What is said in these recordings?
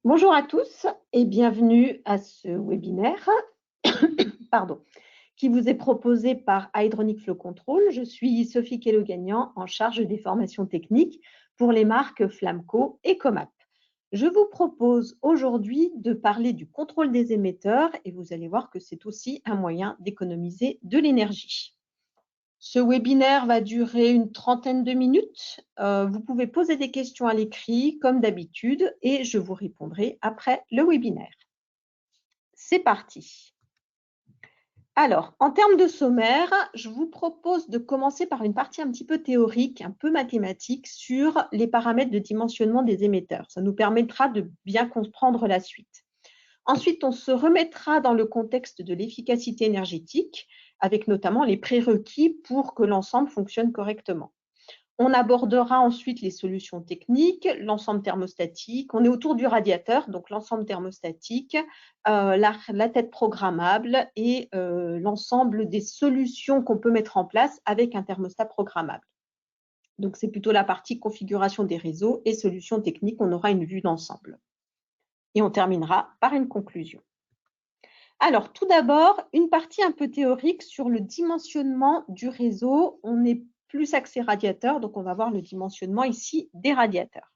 Bonjour à tous et bienvenue à ce webinaire pardon, qui vous est proposé par Hydronic Flow Control. Je suis Sophie Kello-Gagnant en charge des formations techniques pour les marques Flamco et Comap. Je vous propose aujourd'hui de parler du contrôle des émetteurs et vous allez voir que c'est aussi un moyen d'économiser de l'énergie. Ce webinaire va durer une trentaine de minutes. Vous pouvez poser des questions à l'écrit, comme d'habitude, et je vous répondrai après le webinaire. C'est parti. Alors, en termes de sommaire, je vous propose de commencer par une partie un petit peu théorique, un peu mathématique, sur les paramètres de dimensionnement des émetteurs. Ça nous permettra de bien comprendre la suite. Ensuite, on se remettra dans le contexte de l'efficacité énergétique, avec notamment les prérequis pour que l'ensemble fonctionne correctement. On abordera ensuite les solutions techniques, l'ensemble thermostatique. On est autour du radiateur, donc l'ensemble thermostatique, la tête programmable et l'ensemble des solutions qu'on peut mettre en place avec un thermostat programmable. Donc, c'est plutôt la partie configuration des réseaux et solutions techniques. On aura une vue d'ensemble. Et on terminera par une conclusion. Alors, tout d'abord, une partie un peu théorique sur le dimensionnement du réseau. On est plus axé radiateur, donc on va voir le dimensionnement ici des radiateurs.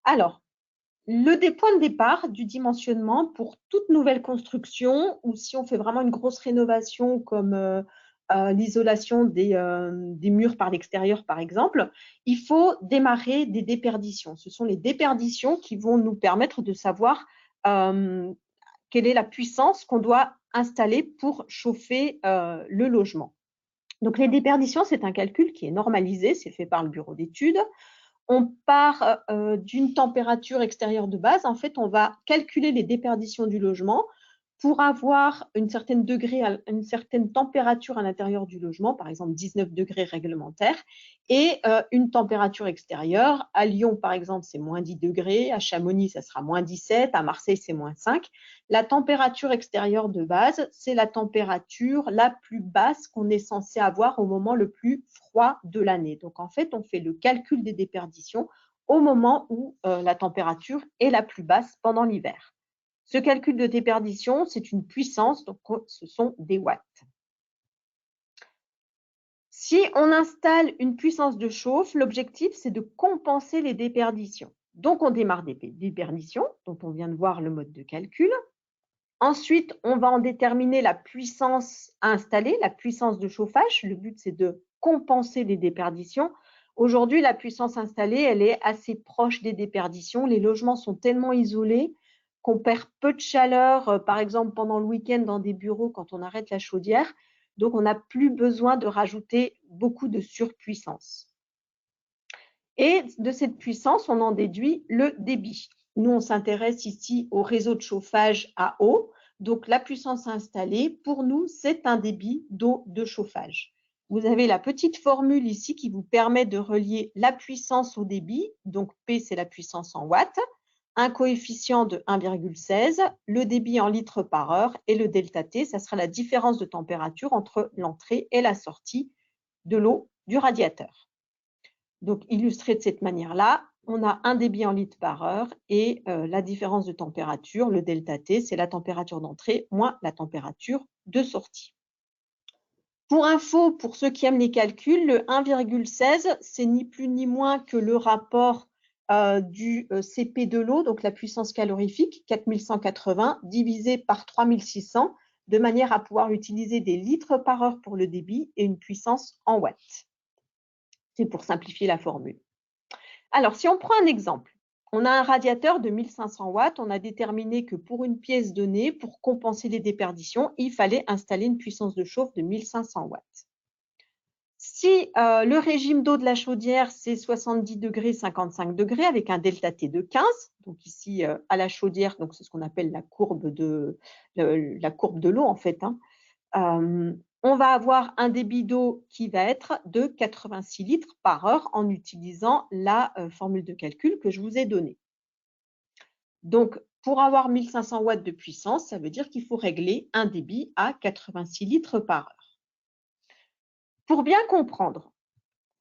Alors, le point de départ du dimensionnement pour toute nouvelle construction, ou si on fait vraiment une grosse rénovation comme l'isolation des murs par l'extérieur, par exemple, il faut démarrer des déperditions. Ce sont les déperditions qui vont nous permettre de savoir quelle est la puissance qu'on doit installer pour chauffer le logement. Donc, les déperditions, c'est un calcul qui est normalisé, c'est fait par le bureau d'études. On part d'une température extérieure de base. En fait, on va calculer les déperditions du logement pour avoir une certaine température à l'intérieur du logement, par exemple 19 degrés réglementaires, et une température extérieure. À Lyon, par exemple, c'est moins 10 degrés. À Chamonix, ça sera moins 17. À Marseille, c'est moins 5. La température extérieure de base, c'est la température la plus basse qu'on est censé avoir au moment le plus froid de l'année. Donc, en fait, on fait le calcul des déperditions au moment où la température est la plus basse pendant l'hiver. Ce calcul de déperdition, c'est une puissance, donc ce sont des watts. Si on installe une puissance de chauffe, l'objectif, c'est de compenser les déperditions. Donc, on démarre des déperditions, dont on vient de voir le mode de calcul. Ensuite, on va en déterminer la puissance à installer, la puissance de chauffage. Le but, c'est de compenser les déperditions. Aujourd'hui, la puissance installée, elle est assez proche des déperditions. Les logements sont tellement isolés qu'on perd peu de chaleur, par exemple pendant le week-end dans des bureaux quand on arrête la chaudière. Donc, on n'a plus besoin de rajouter beaucoup de surpuissance. Et de cette puissance, on en déduit le débit. Nous, on s'intéresse ici au réseau de chauffage à eau. Donc, la puissance installée, pour nous, c'est un débit d'eau de chauffage. Vous avez la petite formule ici qui vous permet de relier la puissance au débit. Donc, P, c'est la puissance en watts, un coefficient de 1,16, le débit en litres par heure et le delta T, ça sera la différence de température entre l'entrée et la sortie de l'eau du radiateur. Donc, illustré de cette manière-là, on a un débit en litres par heure et la différence de température, le delta T, c'est la température d'entrée moins la température de sortie. Pour info, pour ceux qui aiment les calculs, le 1,16, c'est ni plus ni moins que le rapport du CP de l'eau, donc la puissance calorifique, 4180, divisé par 3600, de manière à pouvoir utiliser des litres par heure pour le débit et une puissance en watts. C'est pour simplifier la formule. Alors, si on prend un exemple, on a un radiateur de 1500 watts, on a déterminé que pour une pièce donnée, pour compenser les déperditions, il fallait installer une puissance de chauffe de 1500 watts. Si le régime d'eau de la chaudière, c'est 70 degrés, 55 degrés, avec un delta T de 15, donc ici à la chaudière, donc c'est ce qu'on appelle la courbe de l'eau en fait, on va avoir un débit d'eau qui va être de 86 litres par heure en utilisant la formule de calcul que je vous ai donnée. Donc, pour avoir 1500 watts de puissance, ça veut dire qu'il faut régler un débit à 86 litres par heure. Pour bien comprendre,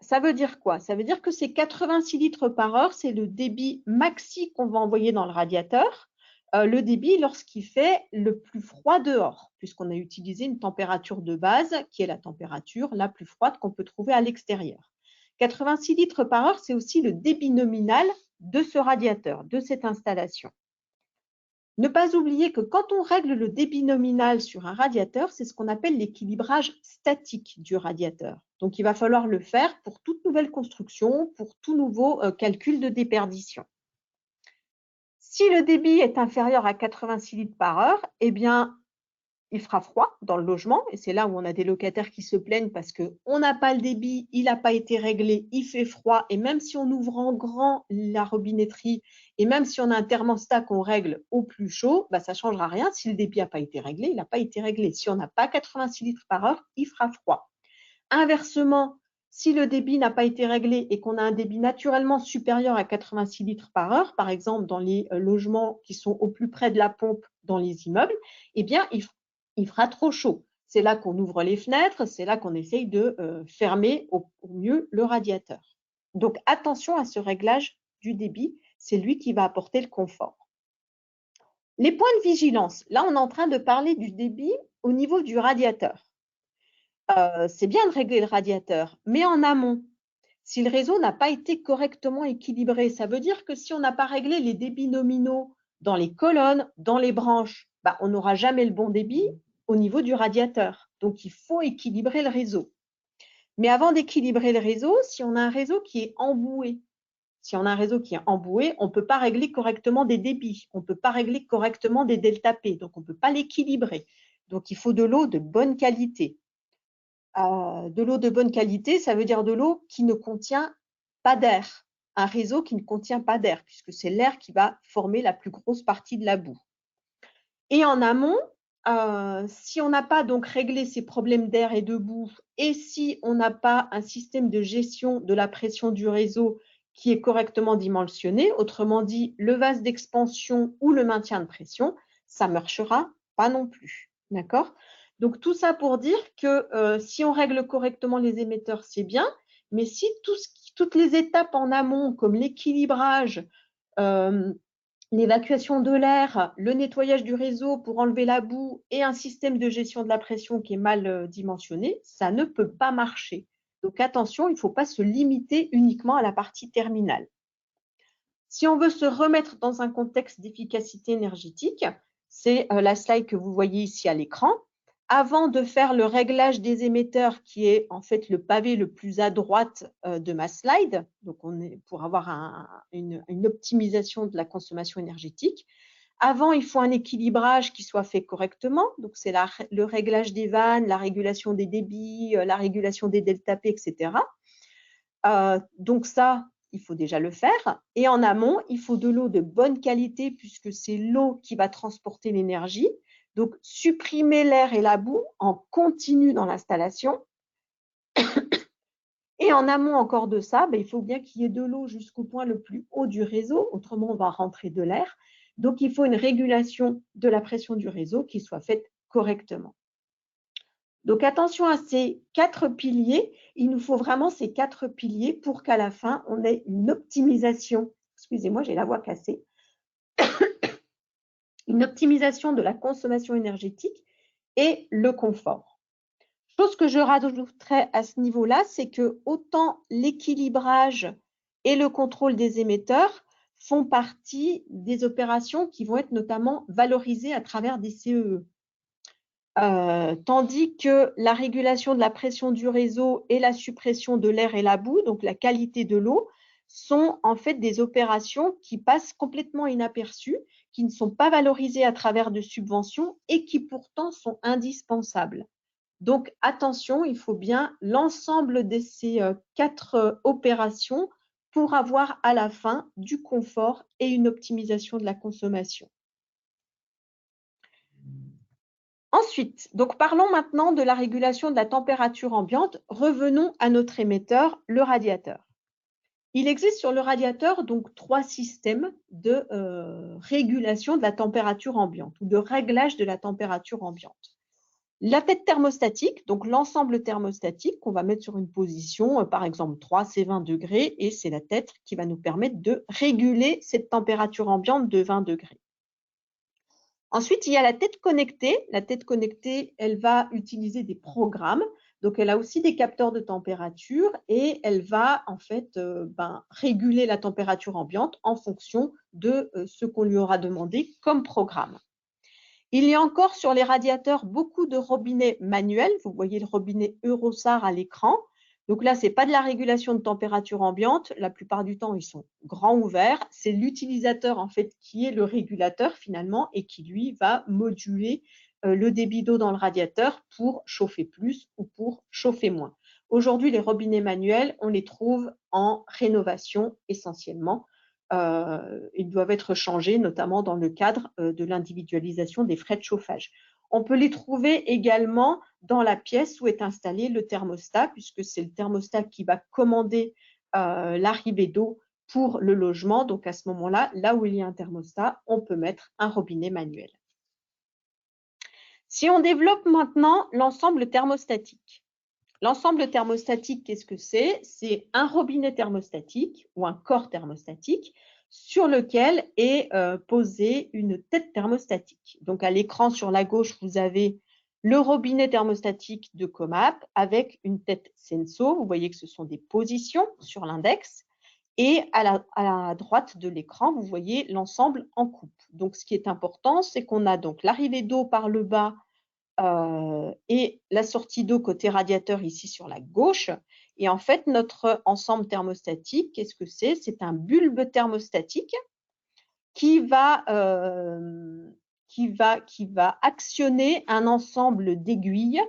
Ça veut dire quoi? Ça veut dire que ces 86 litres par heure, c'est le débit maxi qu'on va envoyer dans le radiateur, le débit lorsqu'il fait le plus froid dehors, puisqu'on a utilisé une température de base qui est la température la plus froide qu'on peut trouver à l'extérieur. 86 litres par heure, c'est aussi le débit nominal de ce radiateur, de cette installation. Ne pas oublier que quand on règle le débit nominal sur un radiateur, c'est ce qu'on appelle l'équilibrage statique du radiateur. Donc, il va falloir le faire pour toute nouvelle construction, pour tout nouveau calcul de déperdition. Si le débit est inférieur à 86 litres par heure, eh bien, il fera froid dans le logement, et c'est là où on a des locataires qui se plaignent parce qu'on n'a pas le débit, il n'a pas été réglé, il fait froid, et même si on ouvre en grand la robinetterie, et même si on a un thermostat qu'on règle au plus chaud, bah, ça ne changera rien. Si le débit n'a pas été réglé, il n'a pas été réglé. Si on n'a pas 86 litres par heure, il fera froid. Inversement, si le débit n'a pas été réglé et qu'on a un débit naturellement supérieur à 86 litres par heure, par exemple dans les logements qui sont au plus près de la pompe dans les immeubles, eh bien, il fera trop chaud. C'est là qu'on ouvre les fenêtres, c'est là qu'on essaye de fermer au mieux le radiateur. Donc, attention à ce réglage du débit, c'est lui qui va apporter le confort. Les points de vigilance, là, on est en train de parler du débit au niveau du radiateur. C'est bien de régler le radiateur, mais en amont, si le réseau n'a pas été correctement équilibré, ça veut dire que si on n'a pas réglé les débits nominaux dans les colonnes, dans les branches, bah, on n'aura jamais le bon débit au niveau du radiateur. Donc, il faut équilibrer le réseau. Mais avant d'équilibrer le réseau, si on a un réseau qui est emboué, on ne peut pas régler correctement des débits, on ne peut pas régler correctement des delta P, donc on ne peut pas l'équilibrer. Donc, il faut de l'eau de bonne qualité. De l'eau de bonne qualité, ça veut dire de l'eau qui ne contient pas d'air. Un réseau qui ne contient pas d'air, puisque c'est l'air qui va former la plus grosse partie de la boue. Et en amont, si on n'a pas donc réglé ces problèmes d'air et de boue, et si on n'a pas un système de gestion de la pression du réseau qui est correctement dimensionné, autrement dit, le vase d'expansion ou le maintien de pression, ça ne marchera pas non plus. D'accord? Donc, tout ça pour dire que si on règle correctement les émetteurs, c'est bien, mais si toutes les étapes en amont, comme l'équilibrage, l'évacuation de l'air, le nettoyage du réseau pour enlever la boue et un système de gestion de la pression qui est mal dimensionné, ça ne peut pas marcher. Donc attention, il ne faut pas se limiter uniquement à la partie terminale. Si on veut se remettre dans un contexte d'efficacité énergétique, c'est la slide que vous voyez ici à l'écran. Avant de faire le réglage des émetteurs, qui est en fait le pavé le plus à droite de ma slide, donc pour avoir une optimisation de la consommation énergétique, avant, il faut un équilibrage qui soit fait correctement. Donc, c'est le réglage des vannes, la régulation des débits, la régulation des delta P, etc. Donc ça, il faut déjà le faire. Et en amont, il faut de l'eau de bonne qualité puisque c'est l'eau qui va transporter l'énergie. Donc, supprimer l'air et la boue en continu dans l'installation. Et en amont encore de ça, il faut bien qu'il y ait de l'eau jusqu'au point le plus haut du réseau, autrement on va rentrer de l'air. Donc, il faut une régulation de la pression du réseau qui soit faite correctement. Donc, attention à ces 4 piliers. Il nous faut vraiment ces 4 piliers pour qu'à la fin, on ait une optimisation. Excusez-moi, j'ai la voix cassée. Une optimisation de la consommation énergétique et le confort. Chose que je rajouterais à ce niveau-là, c'est que autant l'équilibrage et le contrôle des émetteurs font partie des opérations qui vont être notamment valorisées à travers des CEE. Tandis que la régulation de la pression du réseau et la suppression de l'air et la boue, donc la qualité de l'eau, sont en fait des opérations qui passent complètement inaperçues, qui ne sont pas valorisées à travers de subventions et qui pourtant sont indispensables. Donc attention, il faut bien l'ensemble de ces 4 opérations pour avoir à la fin du confort et une optimisation de la consommation. Ensuite, donc parlons maintenant de la régulation de la température ambiante. Revenons à notre émetteur, le radiateur. Il existe sur le radiateur donc 3 systèmes de régulation de la température ambiante ou de réglage de la température ambiante. La tête thermostatique, donc l'ensemble thermostatique qu'on va mettre sur une position, par exemple 3, c'est 20 degrés, et c'est la tête qui va nous permettre de réguler cette température ambiante de 20 degrés. Ensuite, il y a la tête connectée. La tête connectée, elle va utiliser des programmes. Donc, elle a aussi des capteurs de température et elle va en fait réguler la température ambiante en fonction de ce qu'on lui aura demandé comme programme. Il y a encore sur les radiateurs beaucoup de robinets manuels. Vous voyez le robinet Eurosar à l'écran. Donc là, ce n'est pas de la régulation de température ambiante. La plupart du temps, ils sont grands ouverts. C'est l'utilisateur en fait qui est le régulateur finalement et qui lui va moduler le débit d'eau dans le radiateur pour chauffer plus ou pour chauffer moins. Aujourd'hui, les robinets manuels, on les trouve en rénovation essentiellement. Ils doivent être changés, notamment dans le cadre de l'individualisation des frais de chauffage. On peut les trouver également dans la pièce où est installé le thermostat, puisque c'est le thermostat qui va commander l'arrivée d'eau pour le logement. Donc à ce moment-là, là où il y a un thermostat, on peut mettre un robinet manuel. Si on développe maintenant l'ensemble thermostatique. L'ensemble thermostatique, qu'est-ce que c'est? C'est un robinet thermostatique ou un corps thermostatique sur lequel est posée une tête thermostatique. Donc, à l'écran sur la gauche, vous avez le robinet thermostatique de Comap avec une tête Senso. Vous voyez que ce sont des positions sur l'index. Et à la droite de l'écran, vous voyez l'ensemble en coupe. Donc, ce qui est important, c'est qu'on a donc l'arrivée d'eau par le bas et la sortie d'eau côté radiateur ici sur la gauche. Et en fait, notre ensemble thermostatique, qu'est-ce que c'est? C'est un bulbe thermostatique qui va actionner un ensemble d'aiguilles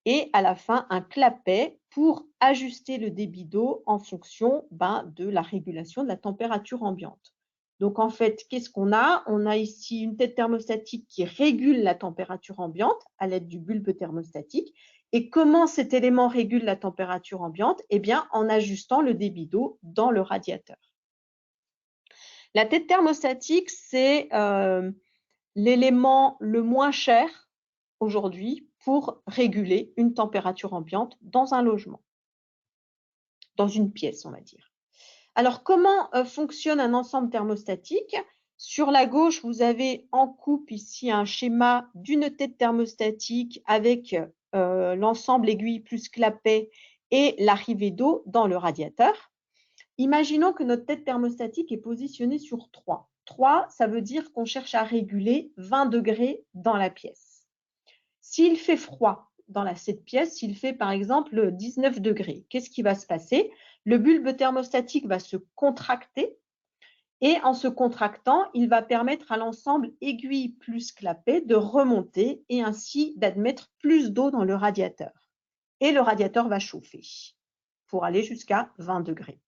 et à la fin un clapet pour ajuster le débit d'eau en fonction de la régulation de la température ambiante. Donc, en fait, qu'est-ce qu'on a? On a ici une tête thermostatique qui régule la température ambiante à l'aide du bulbe thermostatique. Et comment cet élément régule la température ambiante? Eh bien, en ajustant le débit d'eau dans le radiateur. La tête thermostatique, c'est l'élément le moins cher aujourd'hui pour réguler une température ambiante dans un logement, dans une pièce, on va dire. Alors, comment fonctionne un ensemble thermostatique? Sur la gauche, vous avez en coupe ici un schéma d'une tête thermostatique avec l'ensemble aiguille plus clapet et l'arrivée d'eau dans le radiateur. Imaginons que notre tête thermostatique est positionnée sur 3. 3, ça veut dire qu'on cherche à réguler 20 degrés dans la pièce. S'il fait froid dans cette pièce, s'il fait par exemple 19 degrés, qu'est-ce qui va se passer? Le bulbe thermostatique va se contracter et en se contractant, il va permettre à l'ensemble aiguille plus clapet de remonter et ainsi d'admettre plus d'eau dans le radiateur. Et le radiateur va chauffer pour aller jusqu'à 20 degrés.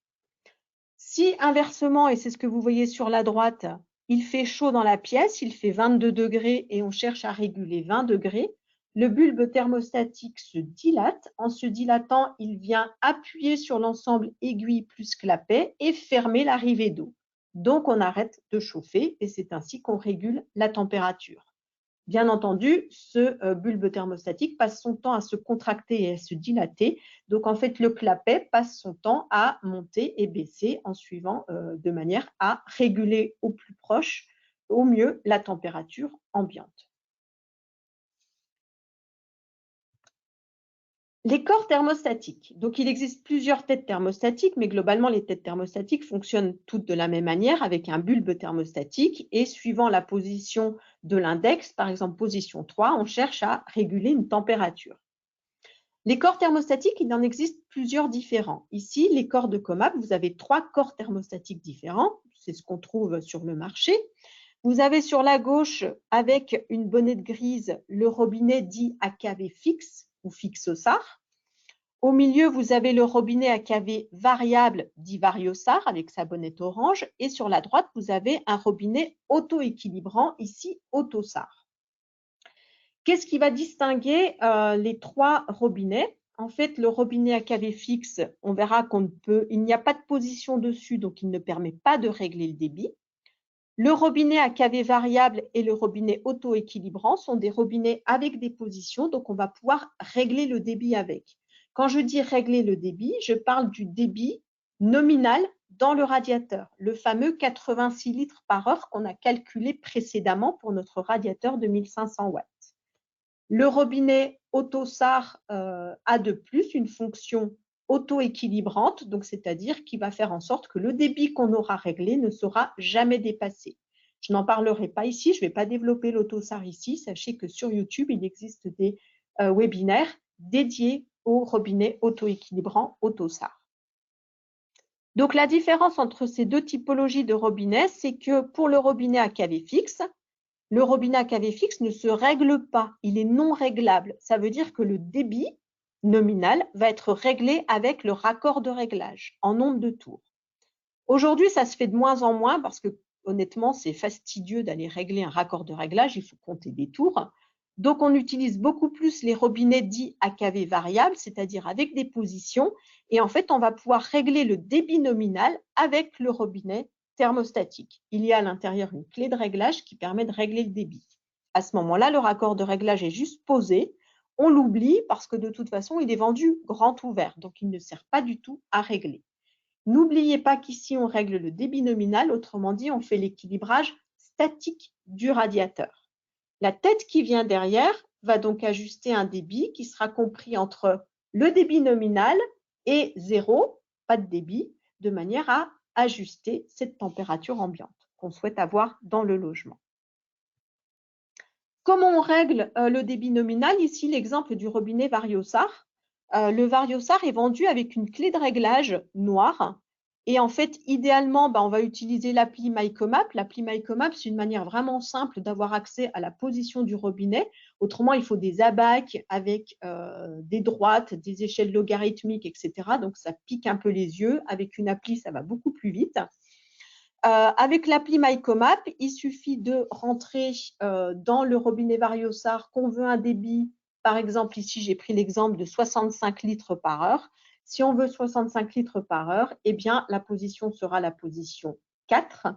Si inversement, et c'est ce que vous voyez sur la droite, il fait chaud dans la pièce, il fait 22 degrés et on cherche à réguler 20 degrés, le bulbe thermostatique se dilate. En se dilatant, il vient appuyer sur l'ensemble aiguille plus clapet et fermer l'arrivée d'eau. Donc, on arrête de chauffer et c'est ainsi qu'on régule la température. Bien entendu, ce bulbe thermostatique passe son temps à se contracter et à se dilater. Donc, en fait, le clapet passe son temps à monter et baisser en suivant de manière à réguler au plus proche, au mieux, la température ambiante. Les corps thermostatiques. Donc, il existe plusieurs têtes thermostatiques, mais globalement, les têtes thermostatiques fonctionnent toutes de la même manière avec un bulbe thermostatique et suivant la position de l'index, par exemple position 3, on cherche à réguler une température. Les corps thermostatiques, il en existe plusieurs différents. Ici, les corps de Comap, vous avez 3 corps thermostatiques différents. C'est ce qu'on trouve sur le marché. Vous avez sur la gauche, avec une bonnette grise, le robinet dit à cavée fixe ou fixosar. Au milieu, vous avez le robinet à cavée variable dit variosar avec sa bonnette orange. Et sur la droite, vous avez un robinet auto-équilibrant, ici autosar. Qu'est-ce qui va distinguer les 3 robinets? En fait, le robinet à cavée fixe, on verra il n'y a pas de position dessus, donc il ne permet pas de régler le débit. Le robinet à cavité variable et le robinet auto-équilibrant sont des robinets avec des positions, donc on va pouvoir régler le débit avec. Quand je dis régler le débit, je parle du débit nominal dans le radiateur, le fameux 86 litres par heure qu'on a calculé précédemment pour notre radiateur de 1500 watts. Le robinet AutoSAR a de plus une fonction auto-équilibrante, donc c'est-à-dire qui va faire en sorte que le débit qu'on aura réglé ne sera jamais dépassé. Je n'en parlerai pas ici, je ne vais pas développer l'AutoSAR ici. Sachez que sur YouTube, il existe des webinaires dédiés au robinet auto-équilibrant AutoSAR. Donc la différence entre ces deux typologies de robinets, c'est que pour le robinet à cavité fixe, le robinet à cavité fixe ne se règle pas, il est non réglable. Ça veut dire que le débit nominal va être réglé avec le raccord de réglage en nombre de tours. Aujourd'hui, ça se fait de moins en moins parce que honnêtement, c'est fastidieux d'aller régler un raccord de réglage, il faut compter des tours. Donc, on utilise beaucoup plus les robinets dits à cavité variable, c'est-à-dire avec des positions. Et en fait, on va pouvoir régler le débit nominal avec le robinet thermostatique. Il y a à l'intérieur une clé de réglage qui permet de régler le débit. À ce moment-là, le raccord de réglage est juste posé. On l'oublie parce que de toute façon, il est vendu grand ouvert, donc il ne sert pas du tout à régler. N'oubliez pas qu'ici, on règle le débit nominal, autrement dit, on fait l'équilibrage statique du radiateur. La tête qui vient derrière va donc ajuster un débit qui sera compris entre le débit nominal et 0, pas de débit, de manière à ajuster cette température ambiante qu'on souhaite avoir dans le logement. Comment on règle le débit nominal? Ici, l'exemple du robinet VarioSAR. Le VarioSAR est vendu avec une clé de réglage noire. Et en fait, idéalement, on va utiliser l'appli MyComap. L'appli MyComap, c'est une manière vraiment simple d'avoir accès à la position du robinet. Autrement, il faut des abacs avec des droites, des échelles logarithmiques, etc. Donc, ça pique un peu les yeux. Avec une appli, ça va beaucoup plus vite. Avec l'appli MyComap, il suffit de rentrer dans le robinet VarioSAR qu'on veut un débit. Par exemple, ici, j'ai pris l'exemple de 65 litres par heure. Si on veut 65 litres par heure, eh bien, la position sera la position 4.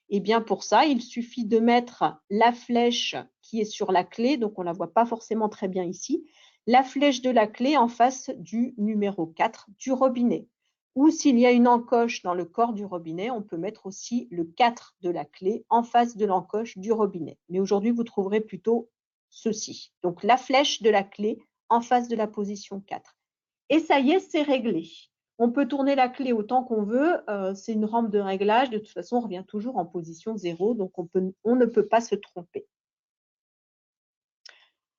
Et bien, pour ça, il suffit de mettre la flèche qui est sur la clé, donc on ne la voit pas forcément très bien ici, la flèche de la clé en face du numéro 4 du robinet. Ou s'il y a une encoche dans le corps du robinet, on peut mettre aussi le 4 de la clé en face de l'encoche du robinet. Mais aujourd'hui, vous trouverez plutôt ceci. Donc, la flèche de la clé en face de la position 4. Et ça y est, c'est réglé. On peut tourner la clé autant qu'on veut. C'est une rampe de réglage. De toute façon, on revient toujours en position 0. Donc, on ne peut pas se tromper.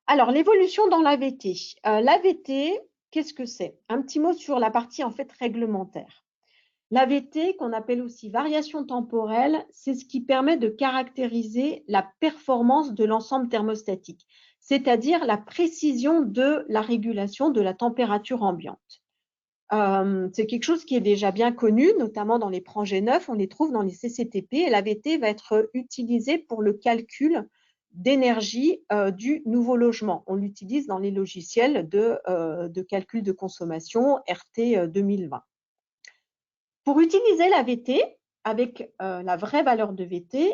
Alors, l'évolution dans l'AVT. L'AVT, qu'est-ce que c'est? Un petit mot sur la partie en fait réglementaire. L'AVT, qu'on appelle aussi variation temporelle, c'est ce qui permet de caractériser la performance de l'ensemble thermostatique, c'est-à-dire la précision de la régulation de la température ambiante. C'est quelque chose qui est déjà bien connu, notamment dans les projets neufs, on les trouve dans les CCTP, et l'AVT va être utilisé pour le calcul d'énergie du nouveau logement. On l'utilise dans les logiciels de calcul de consommation RT 2020. Pour utiliser la VT avec la vraie valeur de VT,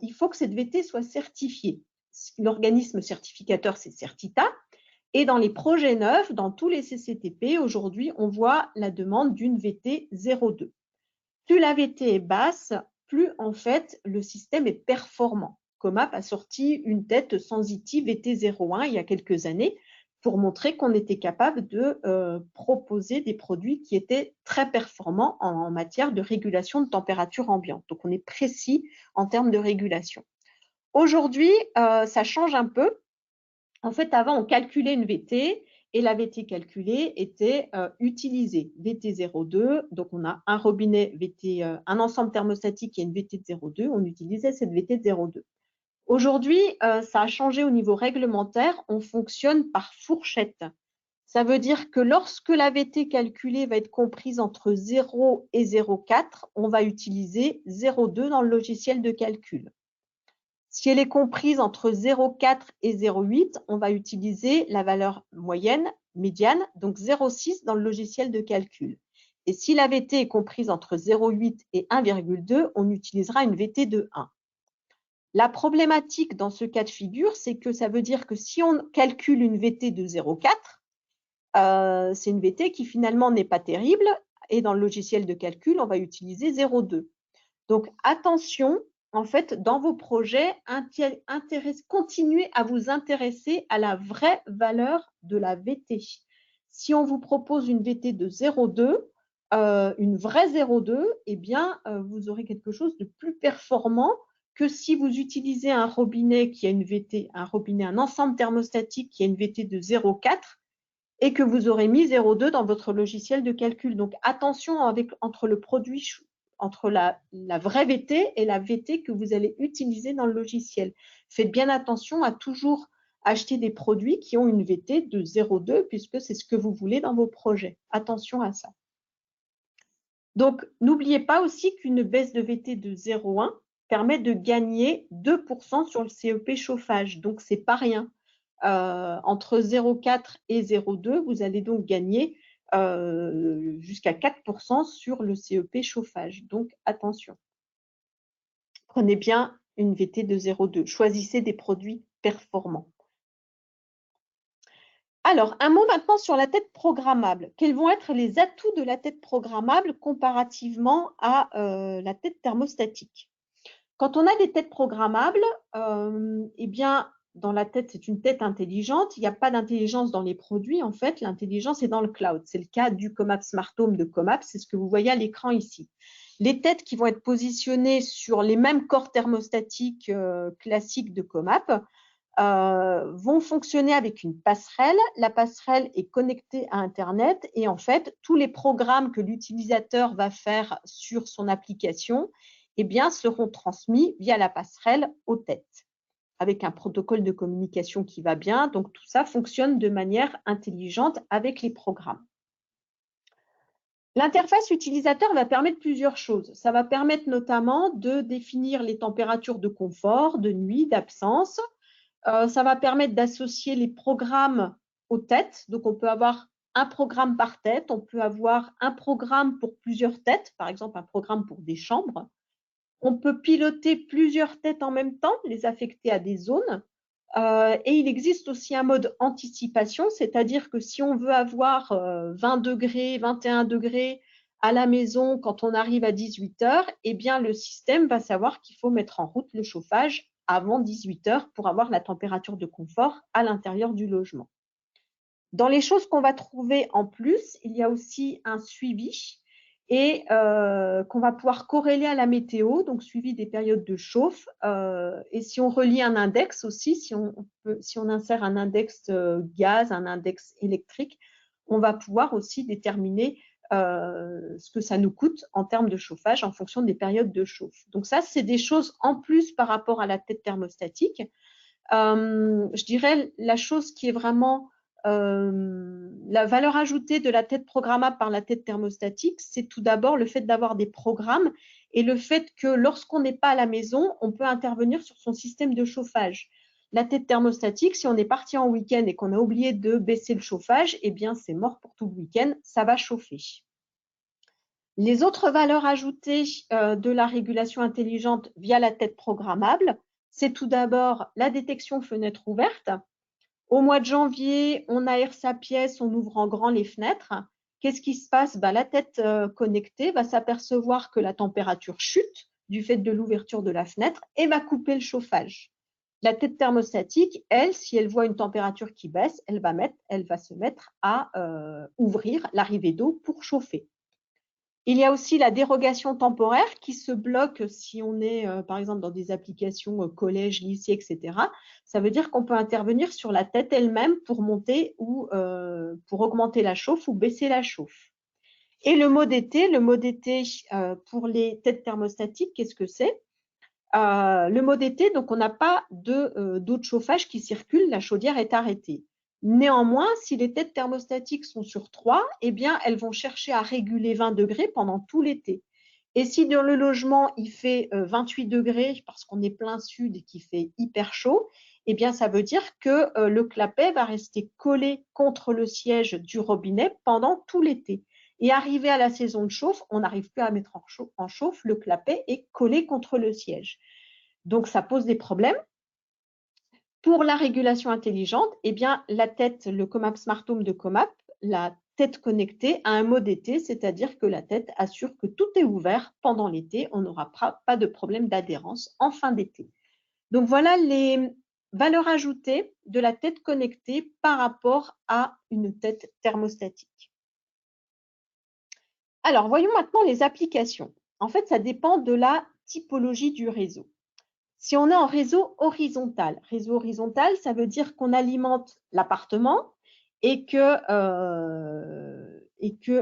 il faut que cette VT soit certifiée. L'organisme certificateur, c'est Certita. Et dans les projets neufs, dans tous les CCTP, aujourd'hui, on voit la demande d'une VT 0,2. Plus la VT est basse, plus en fait le système est performant. Comap a sorti une tête Sensity VT 0,1 il y a quelques années pour montrer qu'on était capable de proposer des produits qui étaient très performants en matière de régulation de température ambiante. Donc, on est précis en termes de régulation. Aujourd'hui, ça change un peu. En fait, avant, on calculait une VT et la VT calculée était utilisée. VT 0,2, donc on a un robinet VT, un ensemble thermostatique et une VT de 0,2, on utilisait cette VT de 0,2. Aujourd'hui, ça a changé au niveau réglementaire, on fonctionne par fourchette. Ça veut dire que lorsque la VT calculée va être comprise entre 0 et 0,4, on va utiliser 0,2 dans le logiciel de calcul. Si elle est comprise entre 0,4 et 0,8, on va utiliser la valeur moyenne, médiane, donc 0,6 dans le logiciel de calcul. Et si la VT est comprise entre 0,8 et 1,2, on utilisera une VT de 1. La problématique dans ce cas de figure, c'est que ça veut dire que si on calcule une VT de 0,4, c'est une VT qui finalement n'est pas terrible et dans le logiciel de calcul, on va utiliser 0,2. Donc attention, en fait, dans vos projets, continuez à vous intéresser à la vraie valeur de la VT. Si on vous propose une VT de 0,2, une vraie 0,2, eh bien, vous aurez quelque chose de plus performant que si vous utilisez un robinet qui a une VT, un ensemble thermostatique qui a une VT de 0,4 et que vous aurez mis 0,2 dans votre logiciel de calcul. Donc attention entre le produit, entre la vraie VT et la VT que vous allez utiliser dans le logiciel. Faites bien attention à toujours acheter des produits qui ont une VT de 0,2 puisque c'est ce que vous voulez dans vos projets. Attention à ça. Donc, n'oubliez pas aussi qu'une baisse de VT de 0,1 permet de gagner 2% sur le CEP chauffage. Donc, ce n'est pas rien. Entre 0,4 et 0,2, vous allez donc gagner jusqu'à 4% sur le CEP chauffage. Donc, attention. Prenez bien une VT de 0,2. Choisissez des produits performants. Alors, un mot maintenant sur la tête programmable. Quels vont être les atouts de la tête programmable comparativement à la tête thermostatique? Quand on a des têtes programmables, eh bien, dans la tête, c'est une tête intelligente. Il n'y a pas d'intelligence dans les produits. En fait, l'intelligence est dans le cloud. C'est le cas du Comap Smart Home de Comap. C'est ce que vous voyez à l'écran ici. Les têtes qui vont être positionnées sur les mêmes corps thermostatiques classiques de Comap vont fonctionner avec une passerelle. La passerelle est connectée à Internet et en fait, tous les programmes que l'utilisateur va faire sur son application eh bien, seront transmis via la passerelle aux têtes, avec un protocole de communication qui va bien. Donc, tout ça fonctionne de manière intelligente avec les programmes. L'interface utilisateur va permettre plusieurs choses. Ça va permettre notamment de définir les températures de confort, de nuit, d'absence. Ça va permettre d'associer les programmes aux têtes. Donc, on peut avoir un programme par tête. On peut avoir un programme pour plusieurs têtes, par exemple un programme pour des chambres. On peut piloter plusieurs têtes en même temps, les affecter à des zones. Et il existe aussi un mode anticipation, c'est-à-dire que si on veut avoir 20 degrés, 21 degrés à la maison quand on arrive à 18 heures, eh bien, le système va savoir qu'il faut mettre en route le chauffage avant 18 heures pour avoir la température de confort à l'intérieur du logement. Dans les choses qu'on va trouver en plus, il y a aussi un suivi et qu'on va pouvoir corréler à la météo, donc suivi des périodes de chauffe. Et si on relie un index aussi, si on insère un index gaz, un index électrique, on va pouvoir aussi déterminer ce que ça nous coûte en termes de chauffage en fonction des périodes de chauffe. Donc ça, c'est des choses en plus par rapport à la tête thermostatique. Je dirais la chose qui est vraiment la valeur ajoutée de la tête programmable par la tête thermostatique, c'est tout d'abord le fait d'avoir des programmes et le fait que lorsqu'on n'est pas à la maison, on peut intervenir sur son système de chauffage. La tête thermostatique, si on est parti en week-end et qu'on a oublié de baisser le chauffage, eh bien c'est mort pour tout le week-end, ça va chauffer. Les autres valeurs ajoutées de la régulation intelligente via la tête programmable, c'est tout d'abord la détection fenêtre ouverte. Au mois de janvier, on aère sa pièce, on ouvre en grand les fenêtres. Qu'est-ce qui se passe? La tête connectée va s'apercevoir que la température chute du fait de l'ouverture de la fenêtre et va couper le chauffage. La tête thermostatique, elle, si elle voit une température qui baisse, elle va se mettre à ouvrir l'arrivée d'eau pour chauffer. Il y a aussi la dérogation temporaire qui se bloque si on est, par exemple, dans des applications collège, lycée, etc. Ça veut dire qu'on peut intervenir sur la tête elle-même pour monter ou pour augmenter la chauffe ou baisser la chauffe. Et le mode été pour les têtes thermostatiques, qu'est-ce que c'est? Le mode été, donc on n'a pas d'eau de chauffage qui circule, la chaudière est arrêtée. Néanmoins, si les têtes thermostatiques sont sur 3, eh bien, elles vont chercher à réguler 20 degrés pendant tout l'été. Et si dans le logement, il fait 28 degrés parce qu'on est plein sud et qu'il fait hyper chaud, eh bien, ça veut dire que le clapet va rester collé contre le siège du robinet pendant tout l'été. Et arrivé à la saison de chauffe, on n'arrive plus à mettre en chauffe, le clapet est collé contre le siège. Donc, ça pose des problèmes. Pour la régulation intelligente, eh bien, la tête, le Comap Smart Home de Comap, la tête connectée a un mode été, c'est-à-dire que la tête assure que tout est ouvert pendant l'été. On n'aura pas de problème d'adhérence en fin d'été. Donc, voilà les valeurs ajoutées de la tête connectée par rapport à une tête thermostatique. Alors, voyons maintenant les applications. En fait, ça dépend de la typologie du réseau. Si on est en réseau horizontal, ça veut dire qu'on alimente l'appartement et que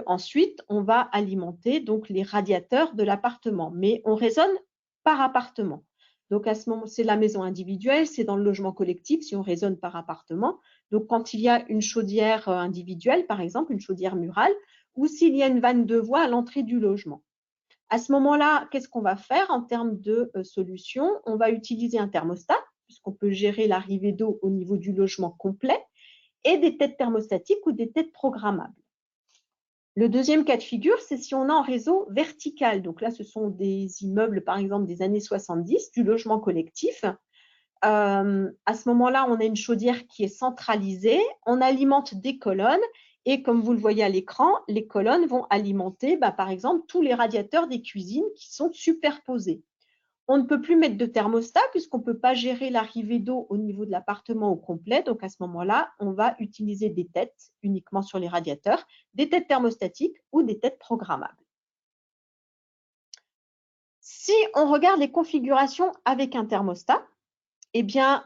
ensuite on va alimenter donc les radiateurs de l'appartement, mais on raisonne par appartement. Donc à ce moment, c'est la maison individuelle, c'est dans le logement collectif si on raisonne par appartement. Donc quand il y a une chaudière individuelle, par exemple une chaudière murale, ou s'il y a une vanne de voie à l'entrée du logement. À ce moment-là, qu'est-ce qu'on va faire en termes de solution? On va utiliser un thermostat, puisqu'on peut gérer l'arrivée d'eau au niveau du logement complet, et des têtes thermostatiques ou des têtes programmables. Le deuxième cas de figure, c'est si on est en réseau vertical. Donc là, ce sont des immeubles, par exemple, des années 70, du logement collectif. À ce moment-là, on a une chaudière qui est centralisée, on alimente des colonnes et comme vous le voyez à l'écran, les colonnes vont alimenter, par exemple, tous les radiateurs des cuisines qui sont superposés. On ne peut plus mettre de thermostat puisqu'on ne peut pas gérer l'arrivée d'eau au niveau de l'appartement au complet. Donc, à ce moment-là, on va utiliser des têtes uniquement sur les radiateurs, des têtes thermostatiques ou des têtes programmables. Si on regarde les configurations avec un thermostat, eh bien,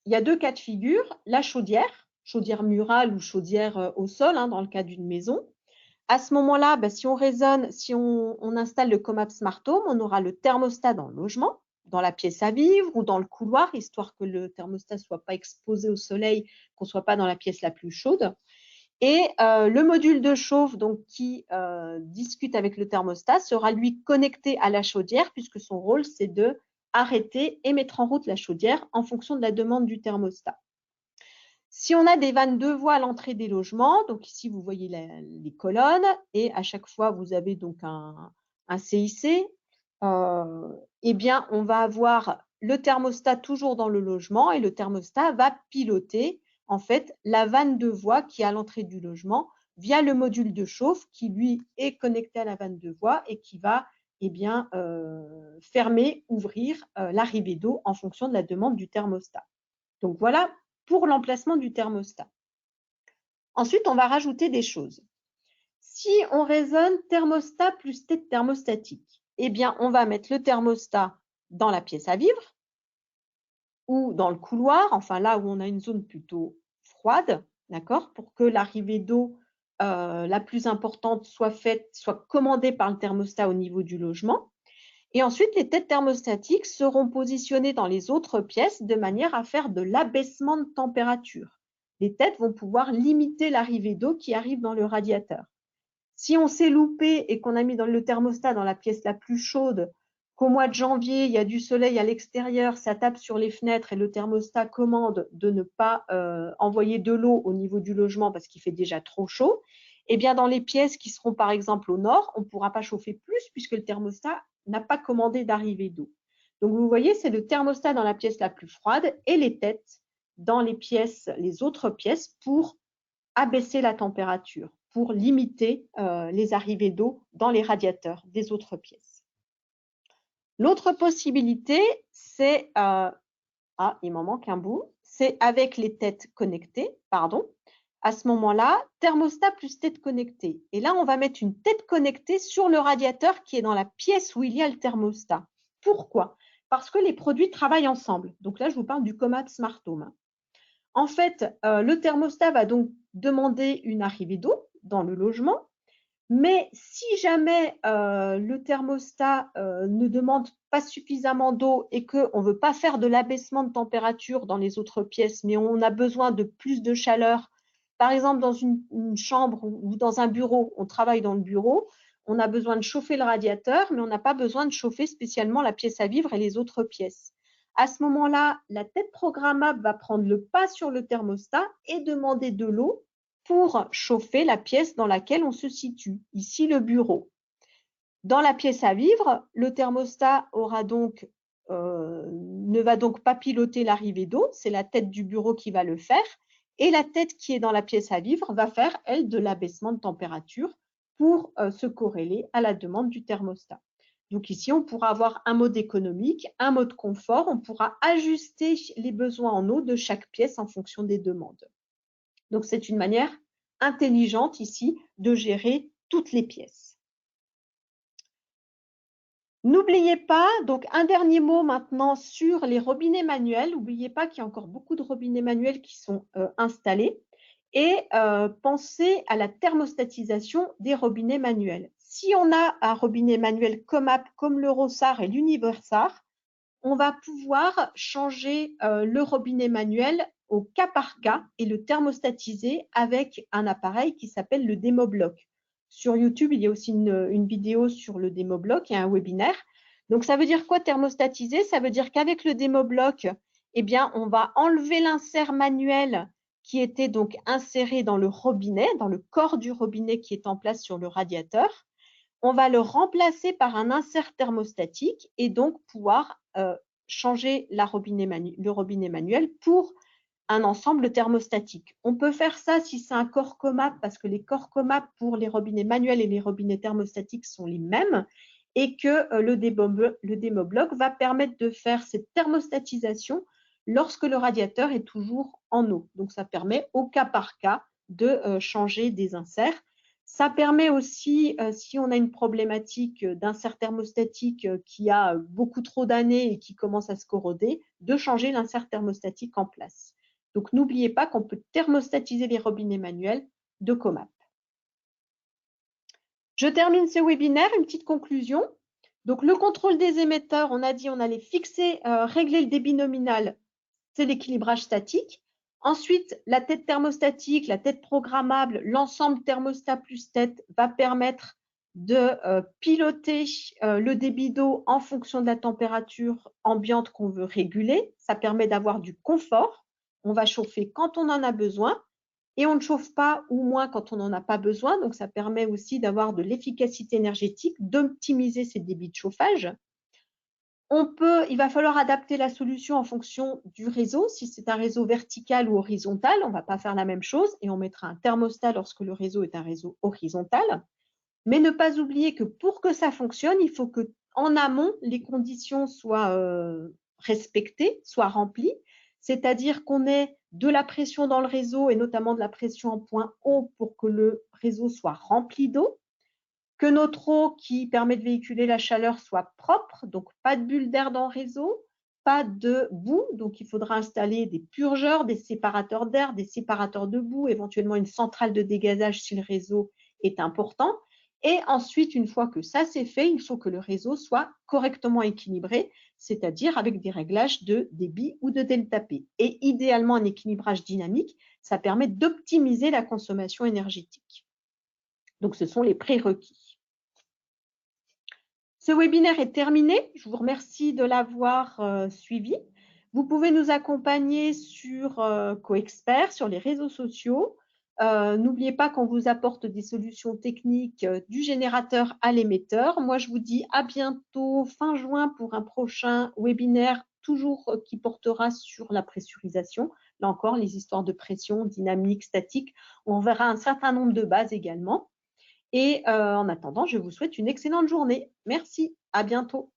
il y a deux cas de figure. La chaudière murale ou chaudière au sol, dans le cas d'une maison. À ce moment-là, si on raisonne, si on installe le Comap Smart Home, on aura le thermostat dans le logement, dans la pièce à vivre ou dans le couloir, histoire que le thermostat ne soit pas exposé au soleil, qu'on ne soit pas dans la pièce la plus chaude. Et le module de chauffe donc, qui discute avec le thermostat sera lui connecté à la chaudière puisque son rôle c'est de arrêter et mettre en route la chaudière en fonction de la demande du thermostat. Si on a des vannes de voie à l'entrée des logements, donc ici vous voyez les colonnes et à chaque fois vous avez donc un CIC, eh bien on va avoir le thermostat toujours dans le logement et le thermostat va piloter en fait la vanne de voie qui est à l'entrée du logement via le module de chauffe qui lui est connecté à la vanne de voie et qui va fermer, ouvrir l'arrivée d'eau en fonction de la demande du thermostat. Donc voilà pour l'emplacement du thermostat. Ensuite, on va rajouter des choses. Si on raisonne thermostat plus tête thermostatique, eh bien, on va mettre le thermostat dans la pièce à vivre ou dans le couloir, enfin là où on a une zone plutôt froide, d'accord, pour que l'arrivée d'eau la plus importante soit commandée par le thermostat au niveau du logement. Et ensuite, les têtes thermostatiques seront positionnées dans les autres pièces de manière à faire de l'abaissement de température. Les têtes vont pouvoir limiter l'arrivée d'eau qui arrive dans le radiateur. Si on s'est loupé et qu'on a mis le thermostat dans la pièce la plus chaude, qu'au mois de janvier, il y a du soleil à l'extérieur, ça tape sur les fenêtres et le thermostat commande de ne pas envoyer de l'eau au niveau du logement parce qu'il fait déjà trop chaud, eh bien dans les pièces qui seront par exemple au nord, on ne pourra pas chauffer plus puisque le thermostat n'a pas commandé d'arrivée d'eau. Donc vous voyez, c'est le thermostat dans la pièce la plus froide et les têtes dans les autres pièces pour abaisser la température, pour limiter les arrivées d'eau dans les radiateurs des autres pièces. L'autre possibilité, c'est, il m'en manque un bout, c'est avec les têtes connectées, pardon. À ce moment-là, thermostat plus tête connectée. Et là, on va mettre une tête connectée sur le radiateur qui est dans la pièce où il y a le thermostat. Pourquoi? Parce que les produits travaillent ensemble. Donc là, je vous parle du Comap Smart Home. En fait, le thermostat va donc demander une arrivée d'eau dans le logement. Mais si jamais le thermostat ne demande pas suffisamment d'eau et qu'on ne veut pas faire de l'abaissement de température dans les autres pièces, mais on a besoin de plus de chaleur, par exemple dans une chambre ou dans un bureau, on travaille dans le bureau, on a besoin de chauffer le radiateur, mais on n'a pas besoin de chauffer spécialement la pièce à vivre et les autres pièces. À ce moment-là, la tête programmable va prendre le pas sur le thermostat et demander de l'eau pour chauffer la pièce dans laquelle on se situe, ici le bureau. Dans la pièce à vivre, le thermostat aura donc ne va donc pas piloter l'arrivée d'eau, c'est la tête du bureau qui va le faire, et la tête qui est dans la pièce à vivre va faire, elle, de l'abaissement de température pour se corréler à la demande du thermostat. Donc ici, on pourra avoir un mode économique, un mode confort, on pourra ajuster les besoins en eau de chaque pièce en fonction des demandes. Donc c'est une manière intelligente ici de gérer toutes les pièces. N'oubliez pas, donc un dernier mot maintenant sur les robinets manuels. N'oubliez pas qu'il y a encore beaucoup de robinets manuels qui sont installés et pensez à la thermostatisation des robinets manuels. Si on a un robinet manuel Comap comme l'Eurosar et l'Universar, on va pouvoir changer le robinet manuel au cas par cas et le thermostatiser avec un appareil qui s'appelle le DémoBloc. Sur YouTube, il y a aussi une vidéo sur le DémoBloc et un webinaire. Donc, ça veut dire quoi thermostatiser? Ça veut dire qu'avec le DémoBloc, eh bien, on va enlever l'insert manuel qui était donc inséré dans le robinet, dans le corps du robinet qui est en place sur le radiateur. On va le remplacer par un insert thermostatique et donc pouvoir changer le robinet manuel pour un ensemble thermostatique. On peut faire ça si c'est un corps Comap, parce que les corps Comap pour les robinets manuels et les robinets thermostatiques sont les mêmes, et que le DémoBloc va permettre de faire cette thermostatisation lorsque le radiateur est toujours en eau. Donc, ça permet au cas par cas de changer des inserts. Ça permet aussi, si on a une problématique d'insert thermostatique qui a beaucoup trop d'années et qui commence à se corroder, de changer l'insert thermostatique en place. Donc, n'oubliez pas qu'on peut thermostatiser les robinets manuels de Comap. Je termine ce webinaire, une petite conclusion. Donc, le contrôle des émetteurs, on a dit on allait fixer, régler le débit nominal, c'est l'équilibrage statique. Ensuite, la tête thermostatique, la tête programmable, l'ensemble thermostat plus tête va permettre de piloter le débit d'eau en fonction de la température ambiante qu'on veut réguler. Ça permet d'avoir du confort. On va chauffer quand on en a besoin et on ne chauffe pas ou moins quand on n'en a pas besoin. Donc, ça permet aussi d'avoir de l'efficacité énergétique, d'optimiser ces débits de chauffage. Il va falloir adapter la solution en fonction du réseau. Si c'est un réseau vertical ou horizontal, on ne va pas faire la même chose et on mettra un thermostat lorsque le réseau est un réseau horizontal. Mais ne pas oublier que pour que ça fonctionne, il faut qu'en amont, les conditions soient respectées, soient remplies. C'est-à-dire qu'on ait de la pression dans le réseau et notamment de la pression en point haut pour que le réseau soit rempli d'eau, que notre eau qui permet de véhiculer la chaleur soit propre, donc pas de bulles d'air dans le réseau, pas de boue, donc il faudra installer des purgeurs, des séparateurs d'air, des séparateurs de boue, éventuellement une centrale de dégazage si le réseau est important. Et ensuite, une fois que ça c'est fait, il faut que le réseau soit correctement équilibré, c'est-à-dire avec des réglages de débit ou de delta P. Et idéalement, un équilibrage dynamique, ça permet d'optimiser la consommation énergétique. Donc, ce sont les prérequis. Ce webinaire est terminé. Je vous remercie de l'avoir suivi. Vous pouvez nous accompagner sur CoExpert, sur les réseaux sociaux. N'oubliez pas qu'on vous apporte des solutions techniques du générateur à l'émetteur. Moi, je vous dis à bientôt fin juin pour un prochain webinaire, toujours qui portera sur la pressurisation. Là encore, les histoires de pression, dynamique, statique. On verra un certain nombre de bases également. Et en attendant, je vous souhaite une excellente journée. Merci, à bientôt.